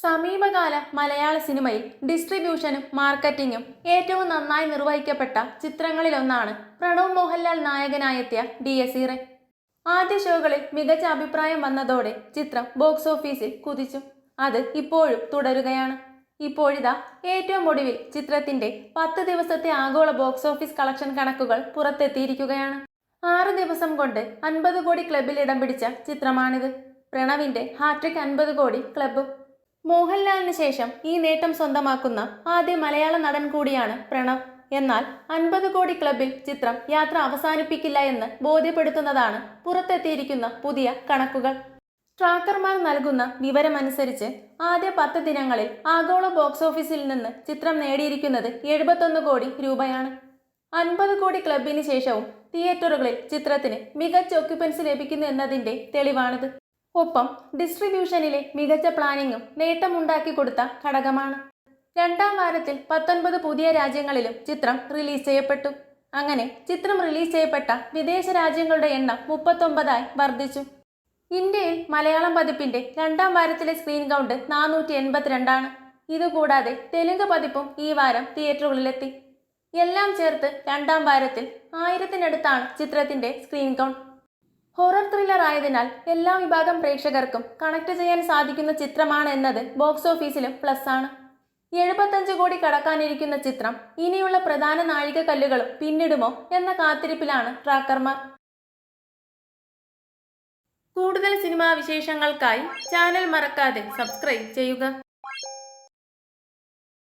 സമീപകാല മലയാള സിനിമയിൽ ഡിസ്ട്രിബ്യൂഷനും മാർക്കറ്റിംഗും ഏറ്റവും നന്നായി നിർവഹിക്കപ്പെട്ട ചിത്രങ്ങളിലൊന്നാണ് പ്രണവ് മോഹൻലാൽ നായകനായെത്തിയ DSEറെ. ആദ്യ ഷോകളിൽ മികച്ച അഭിപ്രായം വന്നതോടെ ചിത്രം ബോക്സ് ഓഫീസിൽ കുതിച്ചു. അത് ഇപ്പോഴും തുടരുകയാണ്. ഇപ്പോഴിതാ ഏറ്റവും ഒടുവിൽ ചിത്രത്തിന്റെ 10 ദിവസത്തെ ആഗോള ബോക്സ് ഓഫീസ് കളക്ഷൻ കണക്കുകൾ പുറത്തെത്തിയിരിക്കുകയാണ്. 6 ദിവസം കൊണ്ട് 50 കോടി ക്ലബിൽ ഇടം പിടിച്ച ചിത്രമാണിത്. പ്രണവിന്റെ ഹാട്രിക് 50 കോടി ക്ലബും. മോഹൻലാലിന് ശേഷം ഈ നേട്ടം സ്വന്തമാക്കുന്ന ആദ്യ മലയാള നടൻ കൂടിയാണ് പ്രണവ്. എന്നാൽ 50 കോടി ക്ലബിൽ ചിത്രം യാത്ര അവസാനിപ്പിക്കില്ല എന്ന് ബോധ്യപ്പെടുത്തുന്നതാണ് പുറത്തെത്തിയിരിക്കുന്ന പുതിയ കണക്കുകൾ. ട്രാക്കർമാർ നൽകുന്ന വിവരമനുസരിച്ച് ആദ്യ 10 ദിനങ്ങളിൽ ആഗോള ബോക്സ് ഓഫീസിൽ നിന്ന് ചിത്രം നേടിയിരിക്കുന്നത് 71 കോടി രൂപയാണ്. 50 കോടി ക്ലബിന് ശേഷവും തിയേറ്ററുകളിൽ ചിത്രത്തിന് മികച്ച ഒക്യുപ്പൻസി ലഭിക്കുന്നു എന്നതിന്റെ തെളിവാണിത്. ഒപ്പം ഡിസ്ട്രിബ്യൂഷനിലെ മികച്ച പ്ലാനിങ്ങും നേട്ടമുണ്ടാക്കി കൊടുത്ത ഘടകമാണ്. രണ്ടാം വാരത്തിൽ 19 പുതിയ രാജ്യങ്ങളിലും ചിത്രം റിലീസ് ചെയ്യപ്പെട്ടു. അങ്ങനെ ചിത്രം റിലീസ് ചെയ്യപ്പെട്ട വിദേശ രാജ്യങ്ങളുടെ എണ്ണം 39ആയി വർദ്ധിച്ചു. ഇന്ത്യയിൽ മലയാളം പതിപ്പിന്റെ രണ്ടാം വാരത്തിലെ സ്ക്രീൻ കൗണ്ട് 482 ആണ്. ഇതുകൂടാതെ തെലുങ്ക് പതിപ്പും ഈ വാരം തിയേറ്ററുകളിലെത്തി. എല്ലാം ചേർത്ത് രണ്ടാം വാരത്തിൽ 1000-നടുത്താണ് ചിത്രത്തിന്റെ സ്ക്രീൻ കൗണ്ട്. ഹൊറർ ത്രില്ലർ ആയതിനാൽ എല്ലാ വിഭാഗം പ്രേക്ഷകർക്കും കണക്ട് ചെയ്യാൻ സാധിക്കുന്ന ചിത്രമാണ് എന്നത് ബോക്സ് ഓഫീസിലും പ്ലസ് ആണ്. 75 കോടി കടക്കാനിരിക്കുന്ന ചിത്രം ഇനിയുള്ള പ്രധാന നാഴികക്കല്ലുകളും പിന്നിടുമോ എന്ന കാത്തിരിപ്പിലാണ് ട്രാക്കർമാർ. കൂടുതൽ സിനിമാ വിശേഷങ്ങൾക്കായി ചാനൽ മറക്കാതെ സബ്സ്ക്രൈബ് ചെയ്യുക.